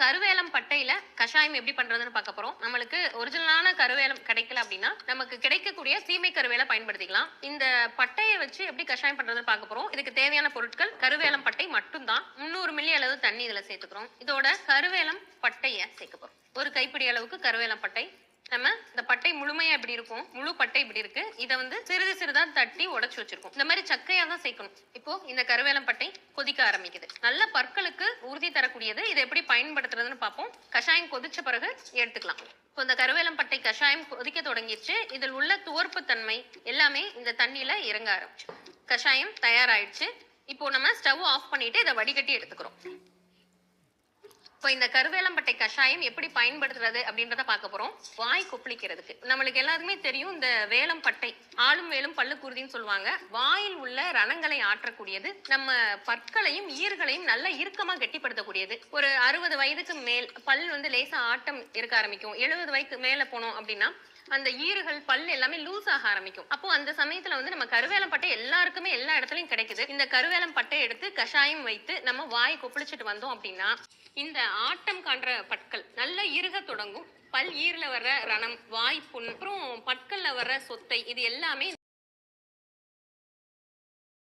கருவேலம் பட்டையில கஷாயம் எப்படி பண்றதுன்னு பார்க்க போறோம். நம்மளுக்கு ஒரிஜினலான கருவேலம் கிடைக்கல அப்படின்னா நமக்கு கிடைக்கக்கூடிய சீமை கருவேல பயன்படுத்திக்கலாம். இந்த பட்டையை வச்சு எப்படி கஷாயம் பண்றதுன்னு பார்க்க போறோம். இதுக்கு தேவையான பொருட்கள் கருவேலம் பட்டை மட்டும்தான். 300 மில்லி அளவு தண்ணி இதுல சேர்த்துக்கிறோம். இதோட கருவேலம் பட்டைய சேர்க்க போறோம். ஒரு கைப்பிடி அளவுக்கு கருவேலம் பட்டை. நம்ம இந்த பட்டை முழுமையா இப்படி இருக்கும், முழு பட்டை இப்படி இருக்கு. இதை வந்து சிறிது சிறிதா தட்டி உடைச்சு வச்சிருக்கோம். இந்த மாதிரி சக்கையா தான் சேர்க்கணும். இப்போ இந்த கருவேலம் பட்டை கொதிக்க ஆரம்பிக்குது. நல்ல பற்களுக்கு உறுதி தரக்கூடியது. இதை எப்படி பயன்படுத்துறதுன்னு பார்ப்போம். கஷாயம் கொதிச்ச பிறகு எடுத்துக்கலாம். இப்போ இந்த கருவேலம் பட்டை கஷாயம் கொதிக்க தொடங்கிடுச்சு. இதில் உள்ள துவர்ப்பு தன்மை எல்லாமே இந்த தண்ணியில இறங்க ஆரம்பிச்சு. கஷாயம் தயாராயிடுச்சு. இப்போ நம்ம ஸ்டவ் ஆஃப் பண்ணிட்டு இதை வடிகட்டி எடுத்துக்கிறோம். இப்போ இந்த கருவேலம்பட்டை கஷாயம் எப்படி பயன்படுத்துறது அப்படின்றத பார்க்க போறோம். வாய் கொப்பளிக்கிறதுக்கு நம்மளுக்கு எல்லாருக்குமே தெரியும், இந்த வேலம் பட்டை ஆளும் வேலும் பல்லு குருதின்னு சொல்லுவாங்க. வாயில் உள்ள ரணங்களை ஆற்றக்கூடியது. நம்ம பற்களையும் ஈர்களையும் நல்லா இறுக்கமா கெட்டிப்படுத்தக்கூடியது. ஒரு 60 வயதுக்கு மேல் பல் வந்து லேசா ஆட்டம் இருக்க ஆரம்பிக்கும். 70 வயதுக்கு மேல போனோம் அப்படின்னா அந்த ஈறுகள் பல் எல்லாமே லூஸ் ஆக ஆரம்பிக்கும். அப்போ அந்த சமயத்துல வந்து நம்ம கருவேலம் பட்டை எல்லாருக்குமே எல்லா இடத்துலயும் கிடைக்குது. இந்த கருவேலம் பட்டை எடுத்து கஷாயம் வைத்து நம்ம வாய் கொப்பளிச்சுட்டு வந்தோம் அப்படின்னா இந்த ஆட்டம் காண்ற பற்கள் நல்ல இறுக தொடங்கும். பல் ஈரல வர்ற ரணம், வாய் புண், அப்புறம் பற்கள்ல வர்ற சொத்தை, இது எல்லாமே